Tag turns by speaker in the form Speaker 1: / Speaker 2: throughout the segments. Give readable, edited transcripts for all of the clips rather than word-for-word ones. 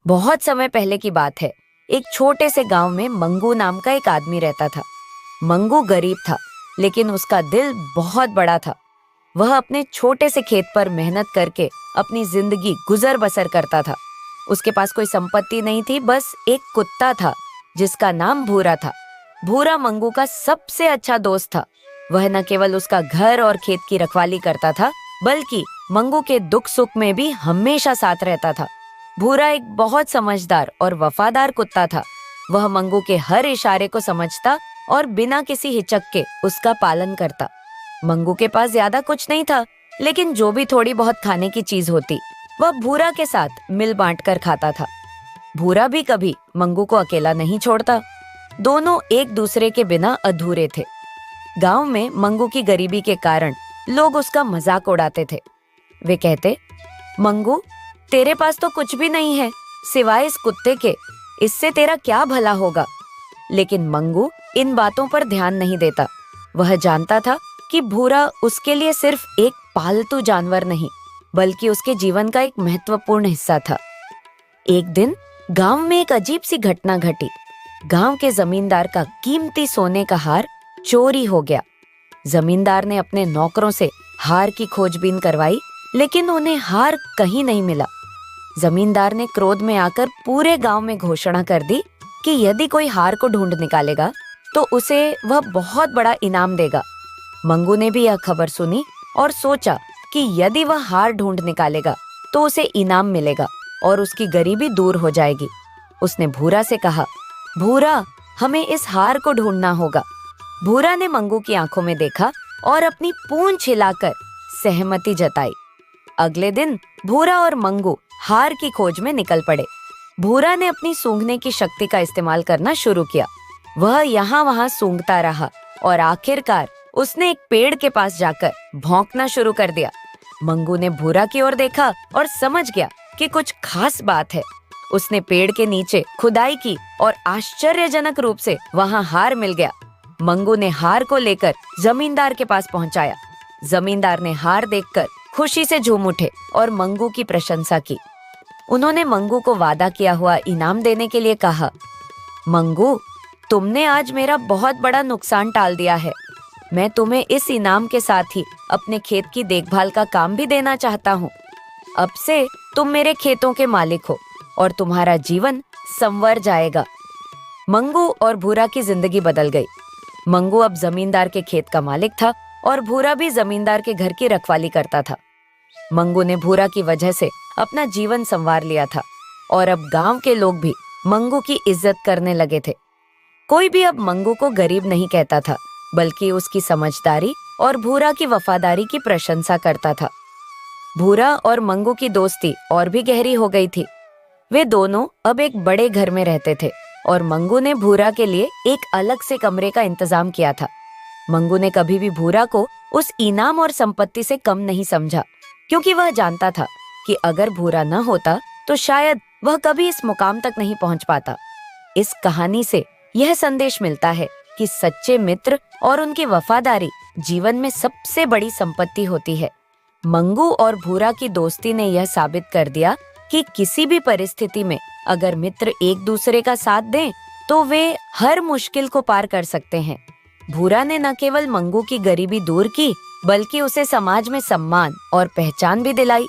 Speaker 1: बहुत समय पहले की बात है। एक छोटे से गांव में मंगू नाम का एक आदमी रहता था। मंगू गरीब था, लेकिन उसका दिल बहुत बड़ा था। वह अपने छोटे से खेत पर मेहनत करके अपनी जिंदगी गुजर बसर करता था। उसके पास कोई संपत्ति नहीं थी, बस एक कुत्ता था जिसका नाम भूरा था। भूरा मंगू का सबसे अच्छा दोस्त था। वह न केवल उसका घर और खेत की रखवाली करता था, बल्कि मंगू के दुख सुख में भी हमेशा साथ रहता था। भूरा एक बहुत समझदार और वफादार कुत्ता था। वह मंगू के हर इशारे को समझता और बिना किसी हिचक के उसका पालन करता। मंगू के पास ज्यादा कुछ नहीं था, लेकिन जो भी थोड़ी बहुत खाने की चीज होती, वह भूरा के साथ मिल बांट कर खाता था। भूरा भी कभी मंगू को अकेला नहीं छोड़ता। दोनों एक दूसरे के बिना अधूरे थे। गांव में मंगू की गरीबी के कारण लोग उसका मजाक उड़ाते थे। वे कहते, मंगू, तेरे पास तो कुछ भी नहीं है सिवाय इस कुत्ते के, इससे तेरा क्या भला होगा। लेकिन मंगू इन बातों पर ध्यान नहीं देता। वह जानता था कि भूरा उसके लिए सिर्फ एक पालतू जानवर नहीं, बल्कि उसके जीवन का एक महत्वपूर्ण हिस्सा था। एक दिन गांव में एक अजीब सी घटना घटी। गांव के जमींदार का कीमती सोने का हार चोरी हो गया। जमींदार ने अपने नौकरों से हार की खोजबीन करवाई, लेकिन उन्हें हार कहीं नहीं मिला। जमींदार ने क्रोध में आकर पूरे गांव में घोषणा कर दी कि यदि कोई हार को ढूंढ निकालेगा तो उसे वह बहुत बड़ा इनाम देगा। मंगू ने भी यह खबर सुनी और सोचा कि यदि वह हार ढूंढ निकालेगा तो उसे इनाम मिलेगा और उसकी गरीबी दूर हो जाएगी। उसने भूरा से कहा, भूरा, हमें इस हार को ढूंढना होगा। भूरा ने मंगू की आंखों में देखा और अपनी पूंछ हिलाकर सहमति जताई। अगले दिन भूरा और मंगू हार की खोज में निकल पड़े। भूरा ने अपनी सूंघने की शक्ति का इस्तेमाल करना शुरू किया। वह यहाँ वहाँ सूंघता रहा और आखिरकार उसने एक पेड़ के पास जाकर भौंकना शुरू कर दिया। मंगू ने भूरा की ओर देखा और समझ गया कि कुछ खास बात है। उसने पेड़ के नीचे खुदाई की और आश्चर्यजनक रूप से वहाँ हार मिल गया। मंगू ने हार को लेकर जमींदार के पास पहुंचाया। जमींदार ने हार देखकर खुशी से झूम उठे और मंगू की प्रशंसा की। उन्होंने मंगू को वादा किया हुआ इनाम देने के लिए कहा, मंगू, तुमने आज मेरा बहुत बड़ा नुकसान टाल दिया है। मैं तुम्हें इस इनाम के साथ ही अपने खेत की देखभाल का काम भी देना चाहता हूँ। अब से तुम मेरे खेतों के मालिक हो और तुम्हारा जीवन संवर जाएगा। मंगू और भूरा की जिंदगी बदल गई। मंगू अब जमींदार के खेत का मालिक था और भूरा भी जमींदार के घर की रखवाली करता था। मंगू ने भूरा की वजह से अपना जीवन संवार लिया था और अब गांव के लोग भी मंगू की इज्जत करने लगे थे। कोई भी अब मंगू को गरीब नहीं कहता था, बल्कि उसकी समझदारी और भूरा की वफादारी की प्रशंसा करता था। भूरा और मंगू की दोस्ती और भी गहरी हो गई थी। वे दोनों अब एक बड़े घर में रहते थे और मंगू ने भूरा के लिए एक अलग से कमरे का इंतजाम किया था। मंगू ने कभी भी भूरा को उस इनाम और संपत्ति से कम नहीं समझा, क्योंकि वह जानता था कि अगर भूरा न होता तो शायद वह कभी इस मुकाम तक नहीं पहुंच पाता। इस कहानी से यह संदेश मिलता है कि सच्चे मित्र और उनकी वफादारी जीवन में सबसे बड़ी संपत्ति होती है। मंगू और भूरा की दोस्ती ने यह साबित कर दिया कि किसी भी परिस्थिति में अगर मित्र एक दूसरे का साथ दें तो वे हर मुश्किल को पार कर सकते हैं। भूरा ने न केवल मंगू की गरीबी दूर की, बल्कि उसे समाज में सम्मान और पहचान भी दिलाई।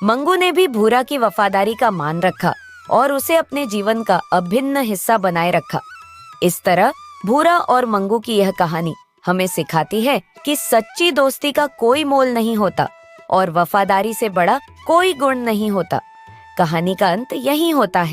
Speaker 1: मंगू ने भी भूरा की वफादारी का मान रखा और उसे अपने जीवन का अभिन्न हिस्सा बनाए रखा। इस तरह भूरा और मंगू की यह कहानी हमें सिखाती है कि सच्ची दोस्ती का कोई मोल नहीं होता और वफादारी से बड़ा कोई गुण नहीं होता। कहानी का अंत यही होता है।